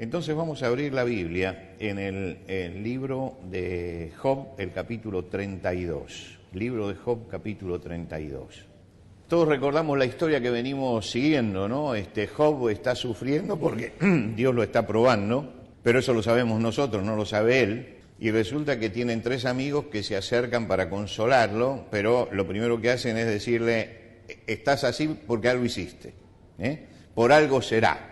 Entonces vamos a abrir la Biblia en el libro de Job, el capítulo 32. Libro de Job, capítulo 32. Todos recordamos la historia que venimos siguiendo, ¿no? Job está sufriendo porque Dios lo está probando, pero eso lo sabemos nosotros, no lo sabe él. Y resulta que tienen 3 amigos que se acercan para consolarlo, pero lo primero que hacen es decirle, estás así porque algo hiciste, por algo será.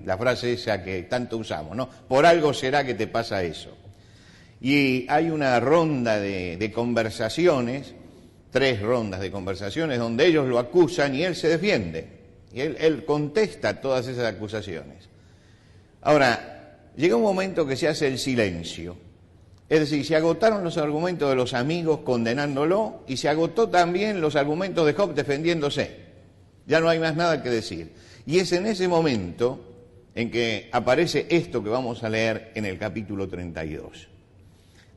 La frase esa que tanto usamos, ¿no? Por algo será que te pasa eso. Y hay una ronda de conversaciones, 3 rondas de conversaciones, donde ellos lo acusan y él se defiende. Y él contesta todas esas acusaciones. Ahora, llega un momento que se hace el silencio. Es decir, se agotaron los argumentos de los amigos condenándolo y se agotó también los argumentos de Job defendiéndose. Ya no hay más nada que decir. Y es en ese momento en que aparece esto que vamos a leer en el capítulo 32.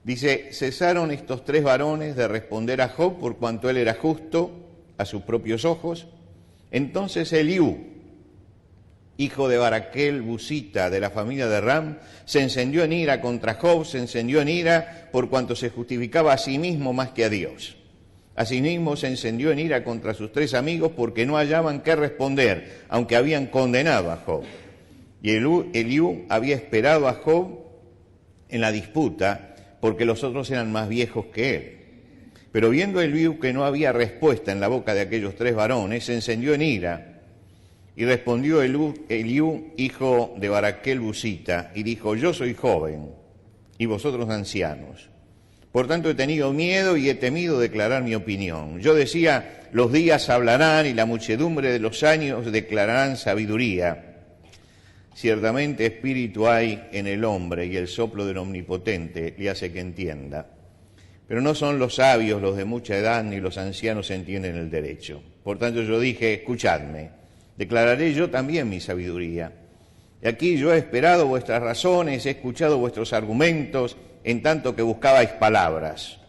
Dice, cesaron estos 3 varones de responder a Job por cuanto él era justo a sus propios ojos. Entonces Eliú, hijo de Baraquel Busita, de la familia de Ram, se encendió en ira contra Job, se encendió en ira por cuanto se justificaba a sí mismo más que a Dios. Asimismo se encendió en ira contra sus 3 amigos porque no hallaban qué responder, aunque habían condenado a Job. Y Eliú había esperado a Job en la disputa porque los otros eran más viejos que él. Pero viendo Eliú que no había respuesta en la boca de aquellos 3 varones, se encendió en ira. Y respondió Eliú, hijo de Baraquel Busita, y dijo, yo soy joven y vosotros ancianos. Por tanto he tenido miedo y he temido declarar mi opinión. Yo decía, los días hablarán y la muchedumbre de los años declararán sabiduría. Ciertamente espíritu hay en el hombre y el soplo del Omnipotente le hace que entienda. Pero no son los sabios los de mucha edad ni los ancianos entienden el derecho. Por tanto yo dije, escuchadme, declararé yo también mi sabiduría. Y aquí yo he esperado vuestras razones, he escuchado vuestros argumentos, en tanto que buscabais palabras.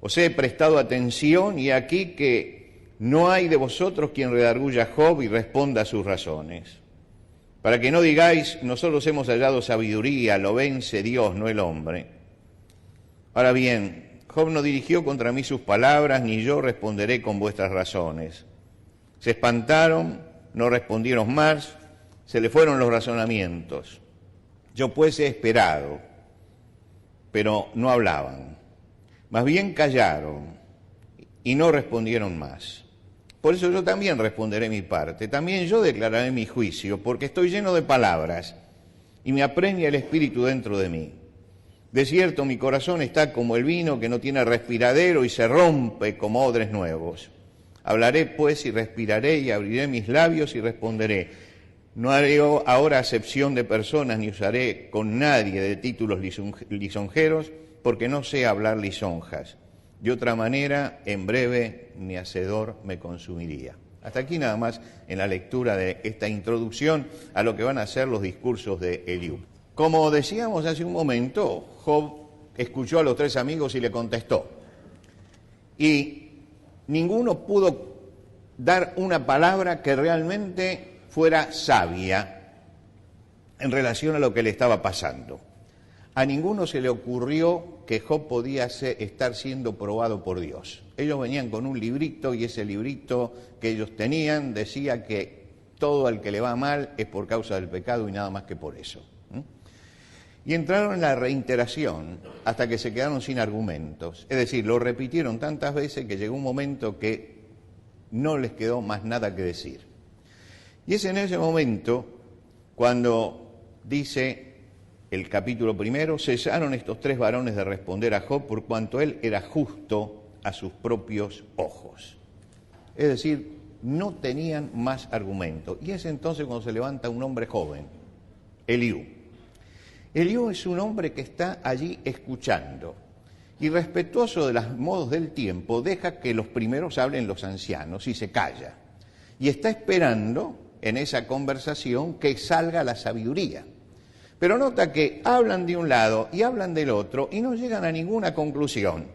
Os he prestado atención y aquí que no hay de vosotros quien redarguya a Job y responda a sus razones. Para que no digáis, nosotros hemos hallado sabiduría, lo vence Dios, no el hombre. Ahora bien, Job no dirigió contra mí sus palabras, ni yo responderé con vuestras razones. Se espantaron, no respondieron más, se le fueron los razonamientos. Yo pues he esperado, pero no hablaban. Más bien callaron y no respondieron más. Por eso yo también responderé mi parte, también yo declararé mi juicio, porque estoy lleno de palabras y me apremia el espíritu dentro de mí. De cierto, mi corazón está como el vino que no tiene respiradero y se rompe como odres nuevos. Hablaré pues y respiraré y abriré mis labios y responderé. No haré ahora acepción de personas ni usaré con nadie de títulos lisonjeros, porque no sé hablar lisonjas. De otra manera, en breve, mi hacedor me consumiría. Hasta aquí nada más en la lectura de esta introducción a lo que van a ser los discursos de Eliú. Como decíamos hace un momento, Job escuchó a los 3 amigos y le contestó. Y ninguno pudo dar una palabra que realmente fuera sabia en relación a lo que le estaba pasando. A ninguno se le ocurrió que Job podía estar siendo probado por Dios. Ellos venían con un librito y ese librito que ellos tenían decía que todo al que le va mal es por causa del pecado y nada más que por eso. Y entraron en la reiteración hasta que se quedaron sin argumentos. Es decir, lo repitieron tantas veces que llegó un momento que no les quedó más nada que decir. Y es en ese momento cuando dice el capítulo 1, cesaron estos 3 varones de responder a Job por cuanto él era justo a sus propios ojos. Es decir, no tenían más argumento. Y es entonces cuando se levanta un hombre joven, Eliú. Eliú es un hombre que está allí escuchando y respetuoso de los modos del tiempo deja que los primeros hablen los ancianos y se calla. Y está esperando en esa conversación que salga la sabiduría. Pero nota que hablan de un lado y hablan del otro y no llegan a ninguna conclusión.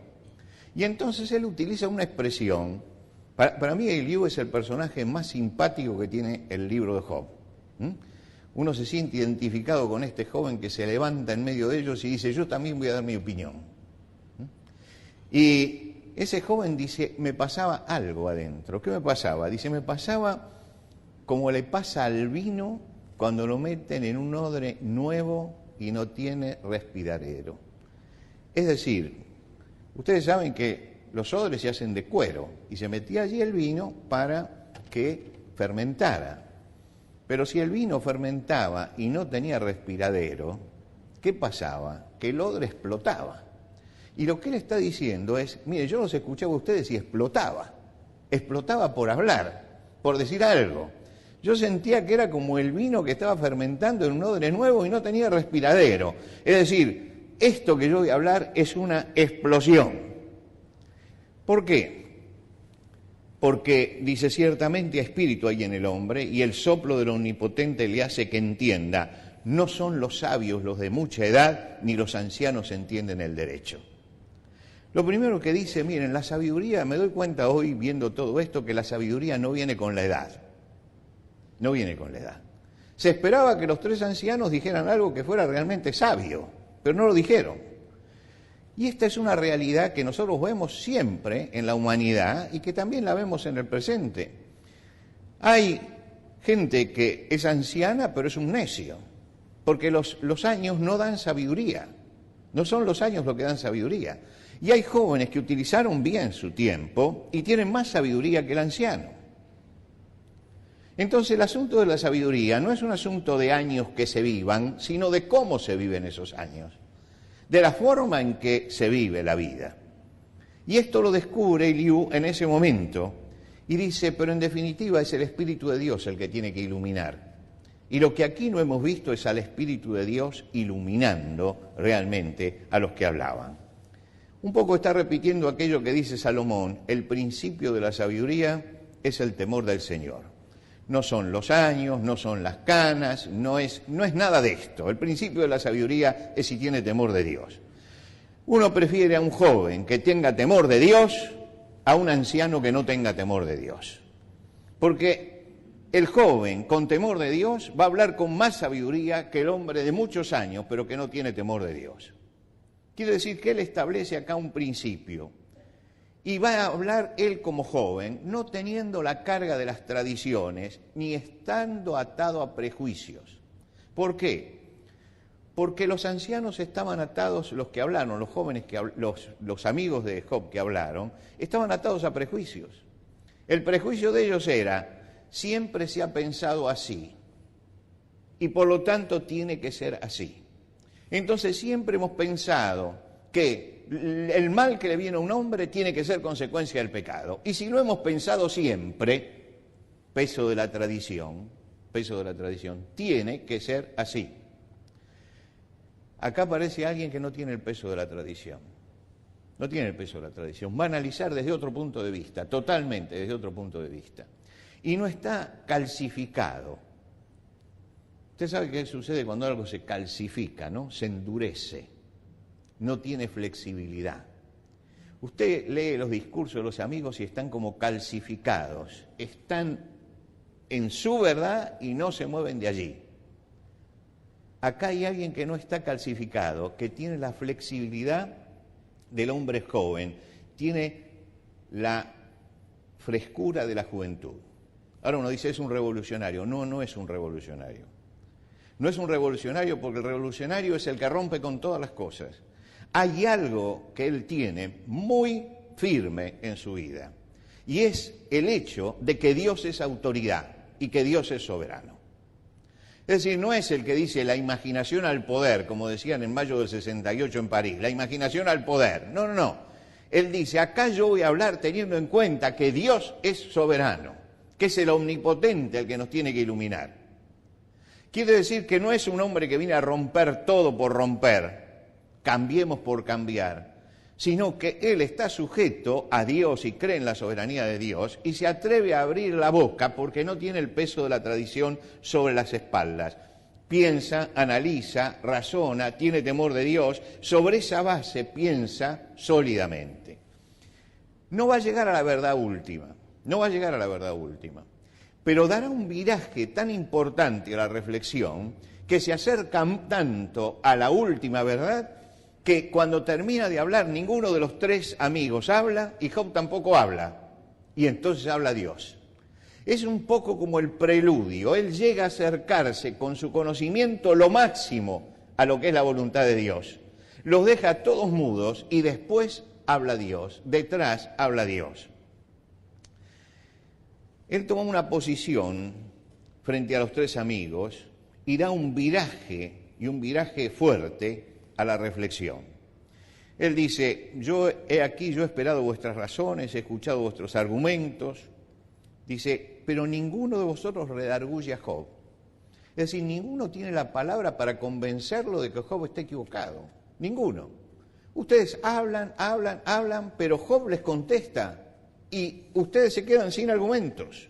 Y entonces él utiliza una expresión. Para mí Eliú es el personaje más simpático que tiene el libro de Job. uno se siente identificado con este joven que se levanta en medio de ellos y dice, yo también voy a dar mi opinión. Y ese joven dice, me pasaba algo adentro. ¿Qué me pasaba? Dice, me pasaba como le pasa al vino cuando lo meten en un odre nuevo y no tiene respiradero. Es decir, ustedes saben que los odres se hacen de cuero y se metía allí el vino para que fermentara. Pero si el vino fermentaba y no tenía respiradero, ¿qué pasaba? Que el odre explotaba. Y lo que él está diciendo es, mire, yo los escuchaba a ustedes y explotaba. Explotaba por hablar, por decir algo. Yo sentía que era como el vino que estaba fermentando en un odre nuevo y no tenía respiradero. Es decir, esto que yo voy a hablar es una explosión. ¿Por qué? Porque, dice, ciertamente espíritu hay en el hombre y el soplo del Omnipotente le hace que entienda. No son los sabios los de mucha edad, ni los ancianos entienden el derecho. Lo primero que dice, miren, la sabiduría, me doy cuenta hoy viendo todo esto, que la sabiduría no viene con la edad. No viene con la edad. Se esperaba que los tres ancianos dijeran algo que fuera realmente sabio, pero no lo dijeron. Y esta es una realidad que nosotros vemos siempre en la humanidad y que también la vemos en el presente. Hay gente que es anciana, pero es un necio, porque los años no dan sabiduría. No son los años lo que dan sabiduría. Y hay jóvenes que utilizaron bien su tiempo y tienen más sabiduría que el anciano. Entonces el asunto de la sabiduría no es un asunto de años que se vivan, sino de cómo se viven esos años, de la forma en que se vive la vida. Y esto lo descubre Eliú en ese momento y dice, pero en definitiva es el Espíritu de Dios el que tiene que iluminar. Y lo que aquí no hemos visto es al Espíritu de Dios iluminando realmente a los que hablaban. Un poco está repitiendo aquello que dice Salomón, el principio de la sabiduría es el temor del Señor. No son los años, no son las canas, no es nada de esto. El principio de la sabiduría es si tiene temor de Dios. Uno prefiere a un joven que tenga temor de Dios a un anciano que no tenga temor de Dios. Porque el joven con temor de Dios va a hablar con más sabiduría que el hombre de muchos años, pero que no tiene temor de Dios. Quiere decir que él establece acá un principio. Y va a hablar él como joven, no teniendo la carga de las tradiciones, ni estando atado a prejuicios. ¿Por qué? Porque los ancianos estaban atados, los que hablaron, los jóvenes, los amigos de Job que hablaron, estaban atados a prejuicios. El prejuicio de ellos era, siempre se ha pensado así, y por lo tanto tiene que ser así. Entonces siempre hemos pensado que el mal que le viene a un hombre tiene que ser consecuencia del pecado. Y si lo hemos pensado siempre, peso de la tradición, tiene que ser así. Acá aparece alguien que no tiene el peso de la tradición. No tiene el peso de la tradición. Va a analizar desde otro punto de vista, totalmente desde otro punto de vista. Y no está calcificado. Usted sabe qué sucede cuando algo se calcifica, ¿no? Se endurece. No tiene flexibilidad. Usted lee los discursos de los amigos y están como calcificados, están en su verdad y no se mueven de allí. Acá hay alguien que no está calcificado, que tiene la flexibilidad del hombre joven, tiene la frescura de la juventud. Ahora uno dice, es un revolucionario. No, no es un revolucionario. No es un revolucionario porque el revolucionario es el que rompe con todas las cosas. Hay algo que él tiene muy firme en su vida, y es el hecho de que Dios es autoridad y que Dios es soberano. Es decir, no es el que dice la imaginación al poder, como decían en mayo del 68 en París, la imaginación al poder. No, no, no. Él dice, acá yo voy a hablar teniendo en cuenta que Dios es soberano, que es el omnipotente el que nos tiene que iluminar. Quiere decir que no es un hombre que viene a romper todo por romper, cambiemos por cambiar, sino que él está sujeto a Dios y cree en la soberanía de Dios y se atreve a abrir la boca porque no tiene el peso de la tradición sobre las espaldas. Piensa, analiza, razona, tiene temor de Dios, sobre esa base piensa sólidamente. No va a llegar a la verdad última, pero dará un viraje tan importante a la reflexión que se acerca tanto a la última verdad que cuando termina de hablar ninguno de los tres amigos habla y Job tampoco habla, y entonces habla Dios. Es un poco como el preludio. Él llega a acercarse con su conocimiento lo máximo a lo que es la voluntad de Dios. Los deja a todos mudos y después habla Dios, detrás habla Dios. Él toma una posición frente a los tres amigos y da un viraje, y un viraje fuerte, a la reflexión. Él dice, yo he esperado vuestras razones, he escuchado vuestros argumentos. Dice, pero ninguno de vosotros redarguye a Job. Es decir, ninguno tiene la palabra para convencerlo de que Job está equivocado. Ninguno. Ustedes hablan, pero Job les contesta y ustedes se quedan sin argumentos.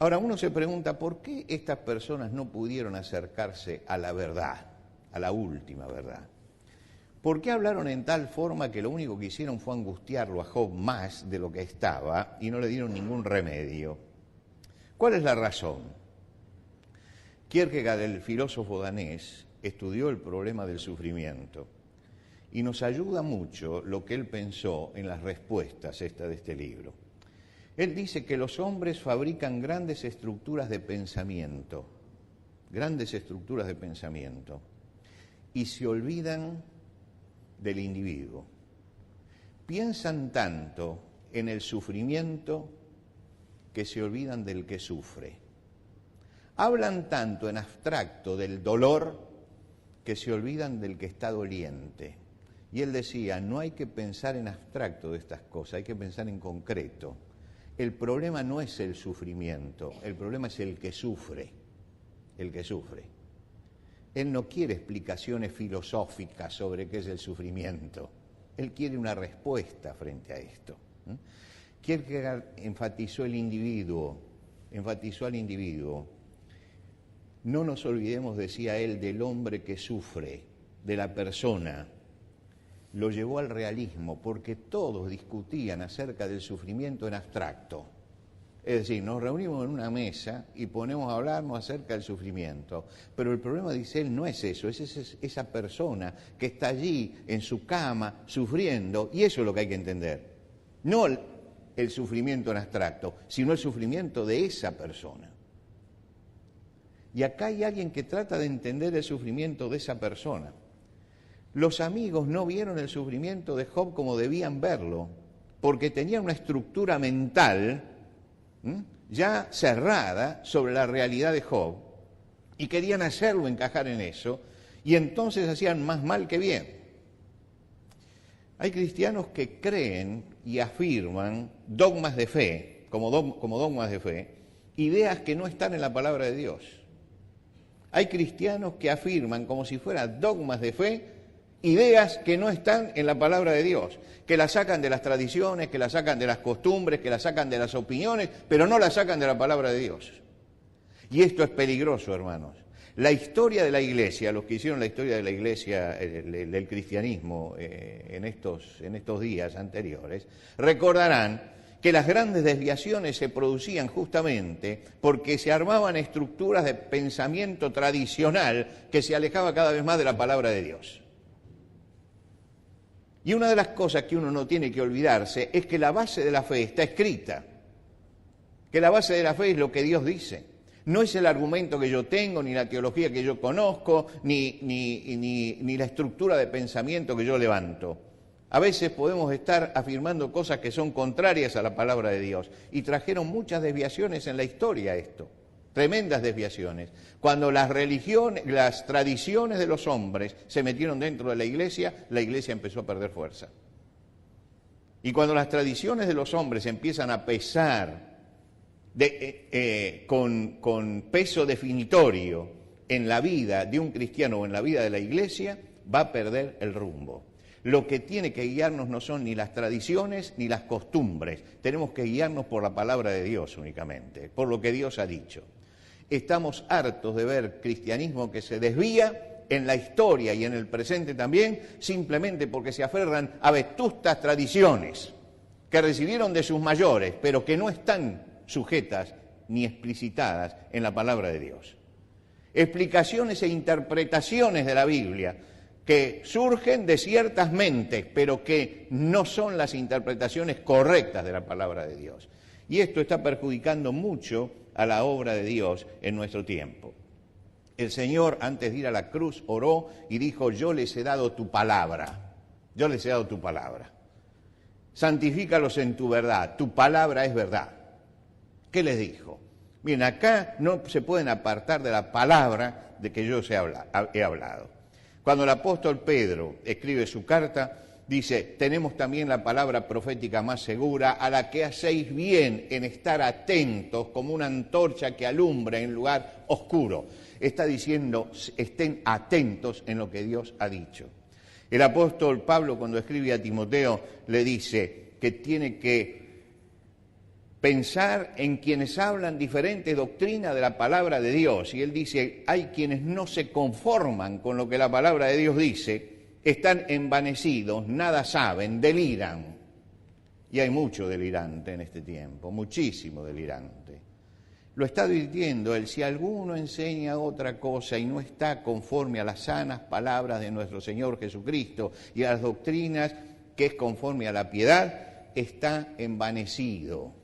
Ahora uno se pregunta, ¿por qué estas personas no pudieron acercarse a la verdad, a la última verdad? ¿Por qué hablaron en tal forma que lo único que hicieron fue angustiarlo a Job más de lo que estaba y no le dieron ningún remedio? ¿Cuál es la razón? Kierkegaard, el filósofo danés, estudió el problema del sufrimiento y nos ayuda mucho lo que él pensó en las respuestas de este libro. Él dice que los hombres fabrican grandes estructuras de pensamiento, y se olvidan del individuo. Piensan tanto en el sufrimiento que se olvidan del que sufre. Hablan tanto en abstracto del dolor que se olvidan del que está doliente. Y él decía, no hay que pensar en abstracto de estas cosas, hay que pensar en concreto. El problema no es el sufrimiento, el problema es el que sufre, Él no quiere explicaciones filosóficas sobre qué es el sufrimiento, él quiere una respuesta frente a esto. Kierkegaard enfatizó al individuo. No nos olvidemos, decía él, del hombre que sufre, de la persona. Lo llevó al realismo, porque todos discutían acerca del sufrimiento en abstracto. Es decir, nos reunimos en una mesa y ponemos a hablarnos acerca del sufrimiento. Pero el problema, dice él, no es eso, es esa persona que está allí en su cama sufriendo, y eso es lo que hay que entender. No el sufrimiento en abstracto, sino el sufrimiento de esa persona. Y acá hay alguien que trata de entender el sufrimiento de esa persona. Los amigos no vieron el sufrimiento de Job como debían verlo, porque tenían una estructura mental ya cerrada sobre la realidad de Job, y querían hacerlo encajar en eso, y entonces hacían más mal que bien. Hay cristianos que creen y afirman dogmas de fe, como dogmas de fe, ideas que no están en la palabra de Dios. Hay cristianos que afirman como si fueran dogmas de fe, ideas que no están en la palabra de Dios, que las sacan de las tradiciones, que las sacan de las costumbres, que las sacan de las opiniones, pero no las sacan de la palabra de Dios. Y esto es peligroso, hermanos. La historia de la Iglesia, los que hicieron la historia de la Iglesia, del cristianismo en estos días anteriores, recordarán que las grandes desviaciones se producían justamente porque se armaban estructuras de pensamiento tradicional que se alejaba cada vez más de la palabra de Dios. Y una de las cosas que uno no tiene que olvidarse es que la base de la fe está escrita, que la base de la fe es lo que Dios dice. No es el argumento que yo tengo, ni la teología que yo conozco, ni la estructura de pensamiento que yo levanto. A veces podemos estar afirmando cosas que son contrarias a la palabra de Dios, y trajeron muchas desviaciones en la historia esto. Tremendas desviaciones. Cuando las religiones, las tradiciones de los hombres se metieron dentro de la iglesia empezó a perder fuerza. Y cuando las tradiciones de los hombres empiezan a pesar con peso definitorio en la vida de un cristiano o en la vida de la iglesia, va a perder el rumbo. Lo que tiene que guiarnos no son ni las tradiciones ni las costumbres. Tenemos que guiarnos por la palabra de Dios únicamente, por lo que Dios ha dicho. Estamos hartos de ver cristianismo que se desvía en la historia y en el presente también, simplemente porque se aferran a vetustas tradiciones que recibieron de sus mayores, pero que no están sujetas ni explicitadas en la palabra de Dios. Explicaciones e interpretaciones de la Biblia que surgen de ciertas mentes, pero que no son las interpretaciones correctas de la palabra de Dios. Y esto está perjudicando mucho a la obra de Dios en nuestro tiempo. El Señor, antes de ir a la cruz, oró y dijo: yo les he dado tu palabra, yo les he dado tu palabra. Santifícalos en tu verdad, tu palabra es verdad. ¿Qué les dijo? Bien, acá no se pueden apartar de la palabra de que yo he hablado. Cuando el apóstol Pedro escribe su carta, dice: tenemos también la palabra profética más segura, a la que hacéis bien en estar atentos como una antorcha que alumbra en lugar oscuro. Está diciendo: estén atentos en lo que Dios ha dicho. El apóstol Pablo, cuando escribe a Timoteo, le dice que tiene que pensar en quienes hablan diferentes doctrinas de la palabra de Dios. Y él dice: hay quienes no se conforman con lo que la palabra de Dios dice, están envanecidos, nada saben, deliran. Y hay mucho delirante en este tiempo, muchísimo delirante. Lo está advirtiendo él: si alguno enseña otra cosa y no está conforme a las sanas palabras de nuestro Señor Jesucristo y a las doctrinas que es conforme a la piedad, está envanecido.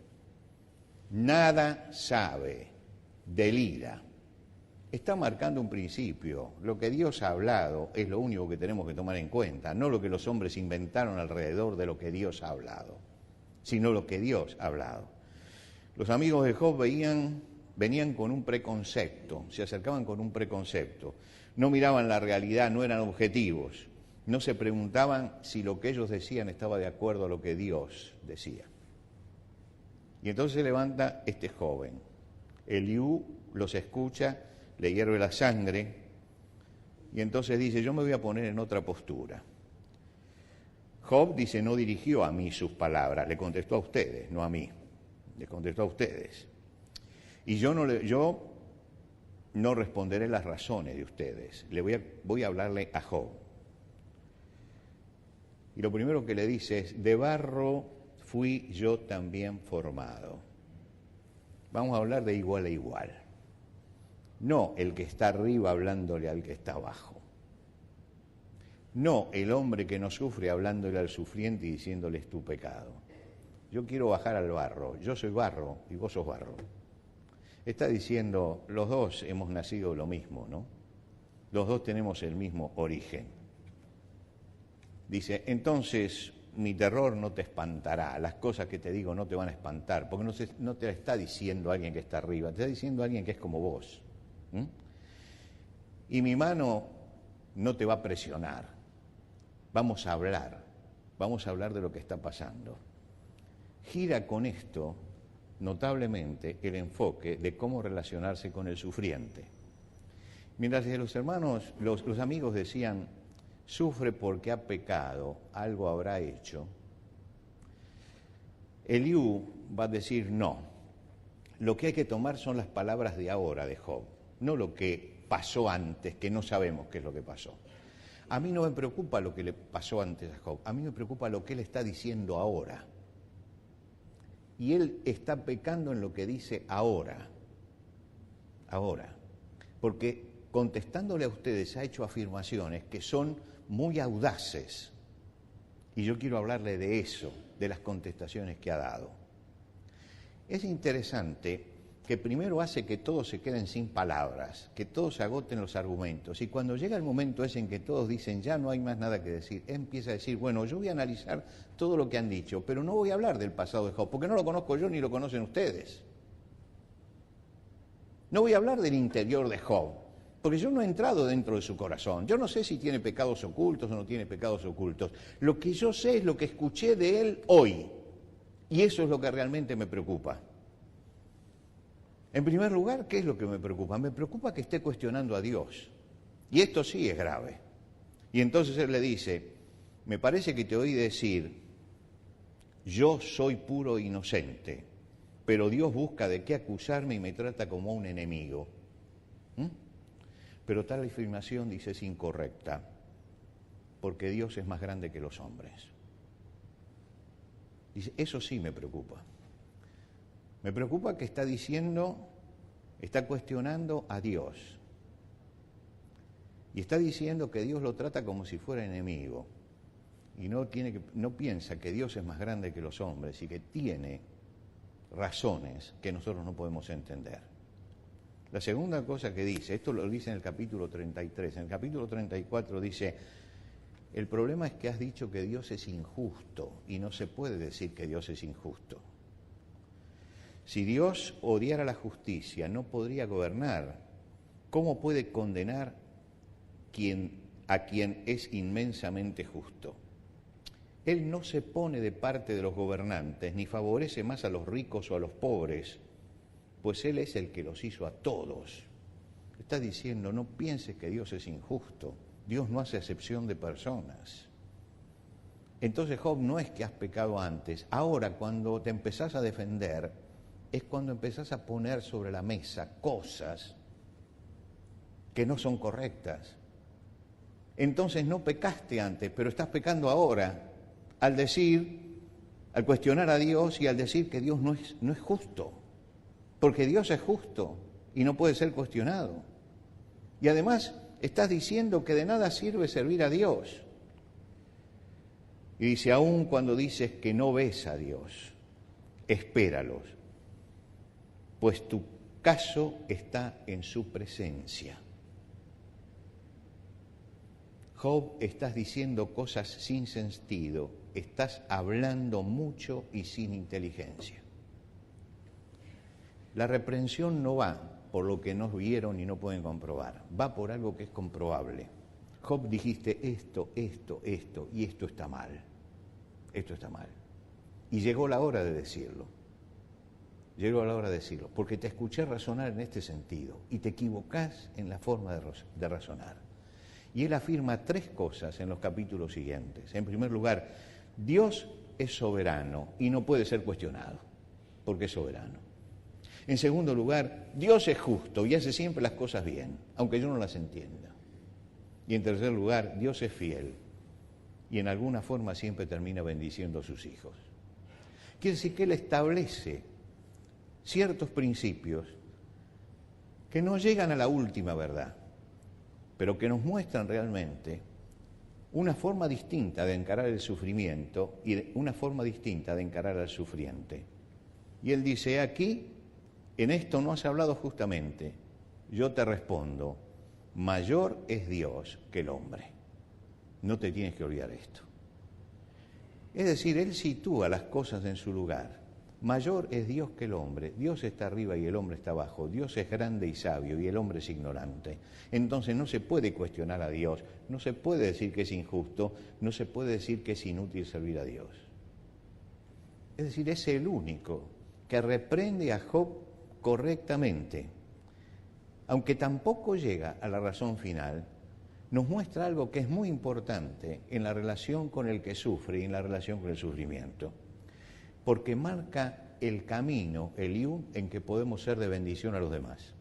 Nada sabe, delira. Está marcando un principio. Lo que Dios ha hablado es lo único que tenemos que tomar en cuenta, no lo que los hombres inventaron alrededor de lo que Dios ha hablado, sino lo que Dios ha hablado. Los amigos de Job venían con un preconcepto, se acercaban con un preconcepto, no miraban la realidad, no eran objetivos, no se preguntaban si lo que ellos decían estaba de acuerdo a lo que Dios decía. Y entonces se levanta este joven. Eliú los escucha, le hierve la sangre, y entonces dice: yo me voy a poner en otra postura. Job dice: no dirigió a mí sus palabras, le contestó a ustedes, no a mí, le contestó a ustedes. Y yo no responderé las razones de ustedes, voy a hablarle a Job. Y lo primero que le dice es: de barro fui yo también formado. Vamos a hablar de igual a igual. No el que está arriba hablándole al que está abajo. No el hombre que no sufre hablándole al sufriente y diciéndole: es tu pecado. Yo quiero bajar al barro. Yo soy barro y vos sos barro. Está diciendo: los dos hemos nacido lo mismo, ¿no? Los dos tenemos el mismo origen. Dice: entonces mi terror no te espantará, las cosas que te digo no te van a espantar, porque no te está diciendo alguien que está arriba, te está diciendo alguien que es como vos. Y mi mano no te va a presionar, vamos a hablar de lo que está pasando. Gira con esto notablemente el enfoque de cómo relacionarse con el sufriente. Mientras los hermanos, los amigos decían: sufre porque ha pecado, algo habrá hecho, Eliú va a decir: no, lo que hay que tomar son las palabras de ahora de Job, no lo que pasó antes, que no sabemos qué es lo que pasó. A mí no me preocupa lo que le pasó antes a Job, a mí me preocupa lo que él está diciendo ahora. Y él está pecando en lo que dice ahora, porque contestándole a ustedes ha hecho afirmaciones que son muy audaces, y yo quiero hablarle de eso, de las contestaciones que ha dado. Es interesante que primero hace que todos se queden sin palabras, que todos se agoten los argumentos, y cuando llega el momento ese en que todos dicen: ya no hay más nada que decir, él empieza a decir: bueno, yo voy a analizar todo lo que han dicho, pero no voy a hablar del pasado de Job, porque no lo conozco yo ni lo conocen ustedes. No voy a hablar del interior de Job, porque yo no he entrado dentro de su corazón. Yo no sé si tiene pecados ocultos o no tiene pecados ocultos. Lo que yo sé es lo que escuché de él hoy, y eso es lo que realmente me preocupa. En primer lugar, ¿qué es lo que me preocupa? Me preocupa que esté cuestionando a Dios. Y esto sí es grave. Y entonces él le dice: me parece que te oí decir: yo soy puro e inocente, pero Dios busca de qué acusarme y me trata como a un enemigo. Pero tal afirmación, dice, es incorrecta, porque Dios es más grande que los hombres. Dice: eso sí me preocupa. Me preocupa que está cuestionando a Dios. Y está diciendo que Dios lo trata como si fuera enemigo. Y no piensa que Dios es más grande que los hombres y que tiene razones que nosotros no podemos entender. La segunda cosa que dice, esto lo dice en el capítulo 33, en el capítulo 34 dice, el problema es que has dicho que Dios es injusto y no se puede decir que Dios es injusto. Si Dios odiara la justicia, no podría gobernar. ¿Cómo puede condenar a quien es inmensamente justo? Él no se pone de parte de los gobernantes, ni favorece más a los ricos o a los pobres, pues Él es el que los hizo a todos. Está diciendo, no pienses que Dios es injusto. Dios no hace excepción de personas. Entonces, Job, no es que has pecado antes. Ahora, cuando te empezás a defender, es cuando empezás a poner sobre la mesa cosas que no son correctas. Entonces no pecaste antes, pero estás pecando ahora al cuestionar a Dios y al decir que Dios no es justo. Porque Dios es justo y no puede ser cuestionado. Y además estás diciendo que de nada sirve servir a Dios. Y dice, aun cuando dices que no ves a Dios, espéralos, pues tu caso está en su presencia. Job, estás diciendo cosas sin sentido, estás hablando mucho y sin inteligencia. La reprensión no va por lo que no vieron y no pueden comprobar, va por algo que es comprobable. Job, dijiste esto, y esto está mal. Esto está mal. Y llegó la hora de decirlo. Porque te escuché razonar en este sentido y te equivocás en la forma de razonar. Y él afirma tres cosas en los capítulos siguientes. En primer lugar, Dios es soberano y no puede ser cuestionado, porque es soberano. En segundo lugar, Dios es justo y hace siempre las cosas bien, aunque yo no las entienda. Y en tercer lugar, Dios es fiel y en alguna forma siempre termina bendiciendo a sus hijos. Quiere decir que Él establece ciertos principios que no llegan a la última verdad, pero que nos muestran realmente una forma distinta de encarar el sufrimiento y una forma distinta de encarar al sufriente. Y Él dice, aquí, en esto no has hablado justamente. Yo te respondo, mayor es Dios que el hombre. No te tienes que olvidar esto. Es decir, Él sitúa las cosas en su lugar. Mayor es Dios que el hombre. Dios está arriba y el hombre está abajo. Dios es grande y sabio y el hombre es ignorante. Entonces no se puede cuestionar a Dios, no se puede decir que es injusto, no se puede decir que es inútil servir a Dios. Es decir, es el único que reprende a Job correctamente. Aunque tampoco llega a la razón final, nos muestra algo que es muy importante en la relación con el que sufre y en la relación con el sufrimiento. Porque marca el camino, el iun, en que podemos ser de bendición a los demás.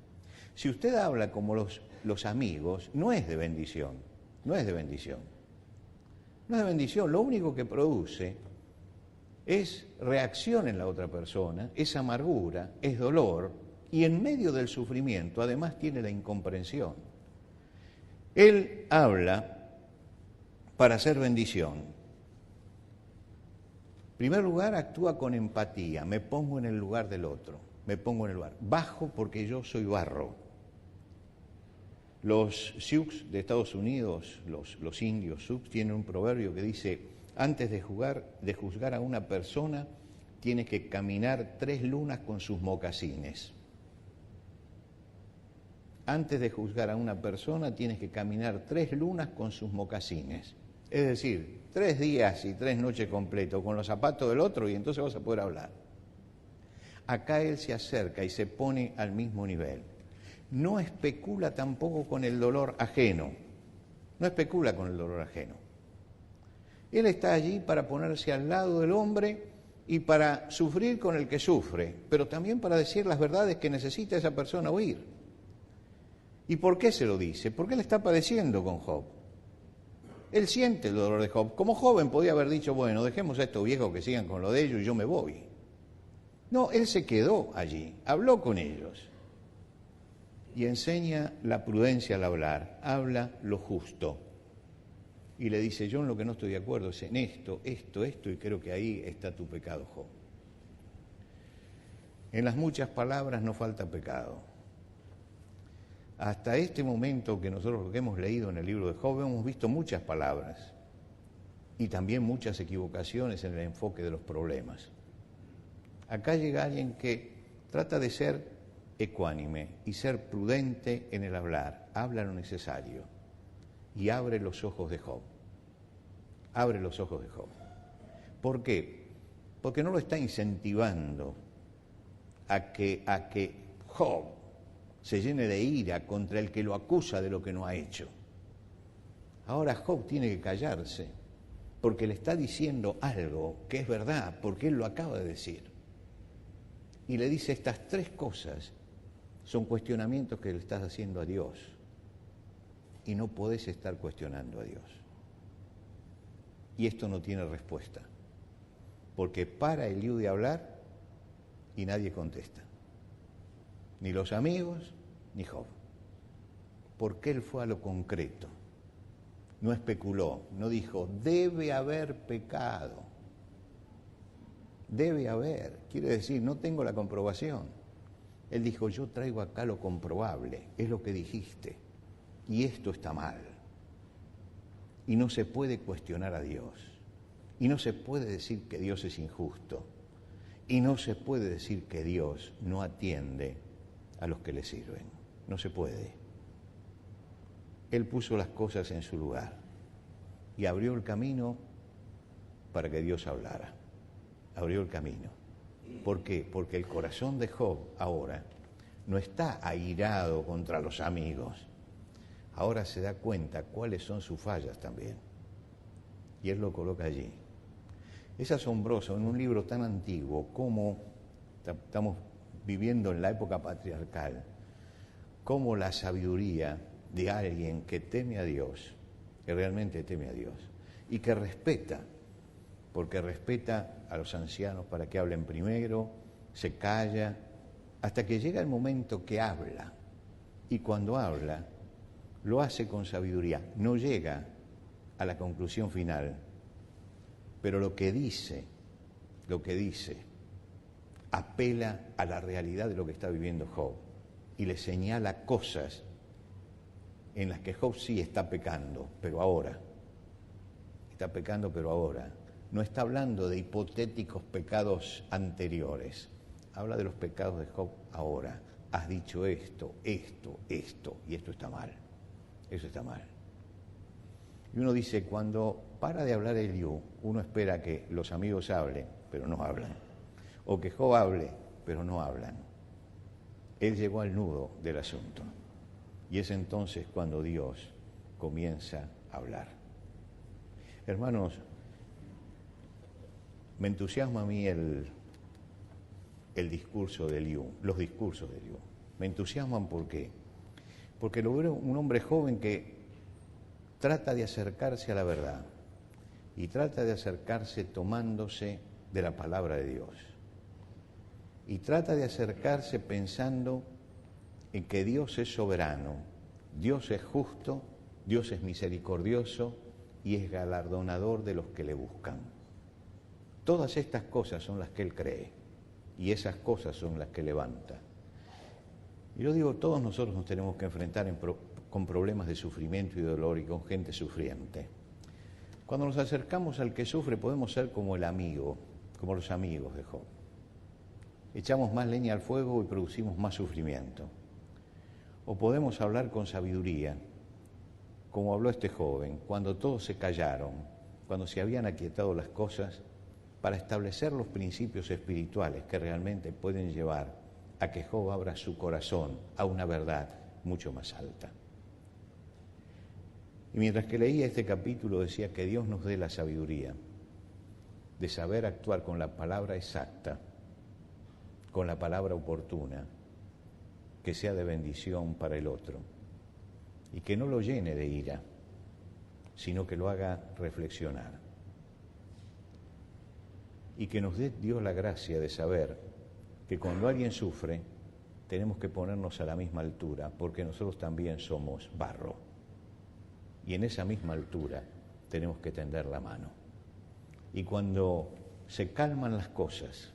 Si usted habla como los amigos, no es de bendición, no es de bendición. No es de bendición, lo único que produce es reacción en la otra persona, es amargura, es dolor, y en medio del sufrimiento además tiene la incomprensión. Él habla para hacer bendición. En primer lugar, actúa con empatía, me pongo en el lugar del otro, bajo porque yo soy barro. Los Sioux de Estados Unidos, los indios Sioux, tienen un proverbio que dice, antes de juzgar a una persona, tiene que caminar 3 lunas con sus mocasines. Antes de juzgar a una persona, tienes que caminar 3 lunas con sus mocasines. Es decir, 3 días y 3 noches completos con los zapatos del otro y entonces vas a poder hablar. Acá él se acerca y se pone al mismo nivel. No especula tampoco con el dolor ajeno. Él está allí para ponerse al lado del hombre y para sufrir con el que sufre, pero también para decir las verdades que necesita esa persona oír. ¿Y por qué se lo dice? Porque él está padeciendo con Job. Él siente el dolor de Job. Como joven podía haber dicho, bueno, dejemos a estos viejos que sigan con lo de ellos y yo me voy. No, él se quedó allí, habló con ellos y enseña la prudencia al hablar, habla lo justo. Y le dice, yo en lo que no estoy de acuerdo es en esto, y creo que ahí está tu pecado, Job. En las muchas palabras no falta pecado. Hasta este momento que nosotros lo que hemos leído en el libro de Job, hemos visto muchas palabras y también muchas equivocaciones en el enfoque de los problemas. Acá llega alguien que trata de ser ecuánime y ser prudente en el hablar, habla lo necesario y abre los ojos de Job. Abre los ojos de Job. ¿Por qué? Porque no lo está incentivando a que Job se llene de ira contra el que lo acusa de lo que no ha hecho. Ahora Job tiene que callarse porque le está diciendo algo que es verdad, porque él lo acaba de decir. Y le dice estas tres cosas son cuestionamientos que le estás haciendo a Dios y no podés estar cuestionando a Dios. Y esto no tiene respuesta, porque para Eliú de hablar y nadie contesta, ni los amigos ni Job, porque él fue a lo concreto, no especuló, no dijo, debe haber pecado, debe haber, quiere decir, no tengo la comprobación. Él dijo, yo traigo acá lo comprobable, es lo que dijiste, y esto está mal. Y no se puede cuestionar a Dios, y no se puede decir que Dios es injusto, y no se puede decir que Dios no atiende a los que le sirven, no se puede. Él puso las cosas en su lugar y abrió el camino para que Dios hablara, abrió el camino. ¿Por qué? Porque el corazón de Job ahora no está airado contra los amigos. Ahora se da cuenta cuáles son sus fallas también. Y él lo coloca allí. Es asombroso en un libro tan antiguo como estamos viviendo en la época patriarcal, como la sabiduría de alguien que teme a Dios, que realmente teme a Dios, y que respeta, porque respeta a los ancianos para que hablen primero, se calla, hasta que llega el momento que habla, y cuando habla, lo hace con sabiduría, no llega a la conclusión final, pero lo que dice, apela a la realidad de lo que está viviendo Job y le señala cosas en las que Job sí está pecando, pero ahora. Está pecando, pero ahora. No está hablando de hipotéticos pecados anteriores. Habla de los pecados de Job ahora. Has dicho esto, y esto está mal. Eso está mal. Y uno dice, cuando para de hablar Eliú, uno espera que los amigos hablen, pero no hablan. O que Job hable, pero no hablan. Él llegó al nudo del asunto. Y es entonces cuando Dios comienza a hablar. Hermanos, me entusiasma a mí el discurso de Eliú, los discursos de Eliú. Me entusiasman ¿por qué? Porque lo veo un hombre joven que trata de acercarse a la verdad y trata de acercarse tomándose de la palabra de Dios. Y trata de acercarse pensando en que Dios es soberano, Dios es justo, Dios es misericordioso y es galardonador de los que le buscan. Todas estas cosas son las que él cree y esas cosas son las que levanta. Y yo digo, todos nosotros nos tenemos que enfrentar con problemas de sufrimiento y dolor y con gente sufriente. Cuando nos acercamos al que sufre podemos ser como el amigo, como los amigos de Job. Echamos más leña al fuego y producimos más sufrimiento. O podemos hablar con sabiduría, como habló este joven, cuando todos se callaron, cuando se habían aquietado las cosas, para establecer los principios espirituales que realmente pueden llevar a que Job abra su corazón a una verdad mucho más alta. Y mientras que leía este capítulo decía que Dios nos dé la sabiduría de saber actuar con la palabra exacta, con la palabra oportuna, que sea de bendición para el otro y que no lo llene de ira, sino que lo haga reflexionar. Y que nos dé Dios la gracia de saber que cuando alguien sufre, tenemos que ponernos a la misma altura, porque nosotros también somos barro. Y en esa misma altura tenemos que tender la mano. Y cuando se calman las cosas,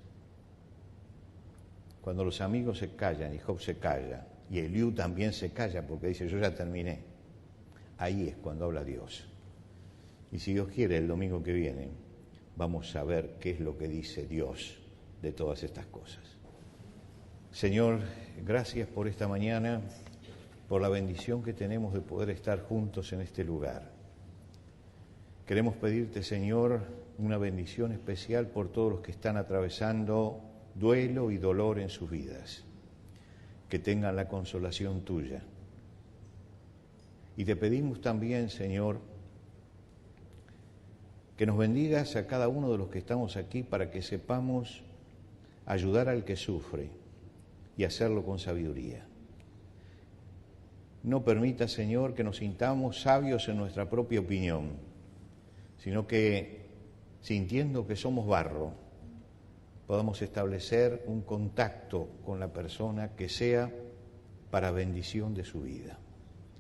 cuando los amigos se callan y Job se calla, y Eliú también se calla porque dice, yo ya terminé, ahí es cuando habla Dios. Y si Dios quiere, el domingo que viene, vamos a ver qué es lo que dice Dios de todas estas cosas. Señor, gracias por esta mañana, por la bendición que tenemos de poder estar juntos en este lugar. Queremos pedirte, Señor, una bendición especial por todos los que están atravesando duelo y dolor en sus vidas, que tengan la consolación tuya. Y te pedimos también, Señor, que nos bendigas a cada uno de los que estamos aquí para que sepamos ayudar al que sufre y hacerlo con sabiduría. No permita, Señor, que nos sintamos sabios en nuestra propia opinión, sino que, sintiendo que somos barro, podamos establecer un contacto con la persona que sea para bendición de su vida.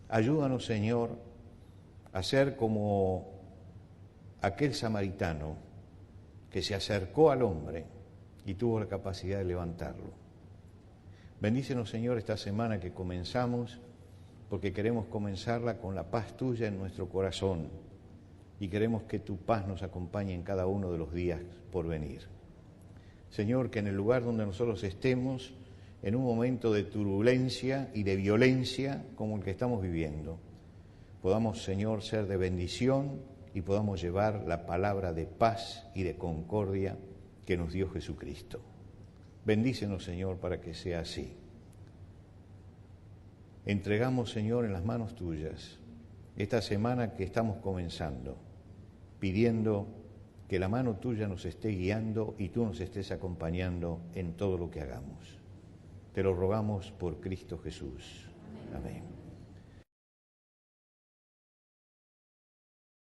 Ayúdanos, Señor, a ser como aquel samaritano que se acercó al hombre y tuvo la capacidad de levantarlo. Bendícenos, Señor, esta semana que comenzamos, porque queremos comenzarla con la paz tuya en nuestro corazón y queremos que tu paz nos acompañe en cada uno de los días por venir. Señor, que en el lugar donde nosotros estemos, en un momento de turbulencia y de violencia como el que estamos viviendo, podamos, Señor, ser de bendición y podamos llevar la palabra de paz y de concordia que nos dio Jesucristo. Bendícenos, Señor, para que sea así. Entregamos, Señor, en las manos tuyas esta semana que estamos comenzando, pidiendo que la mano tuya nos esté guiando y tú nos estés acompañando en todo lo que hagamos. Te lo rogamos por Cristo Jesús. Amén.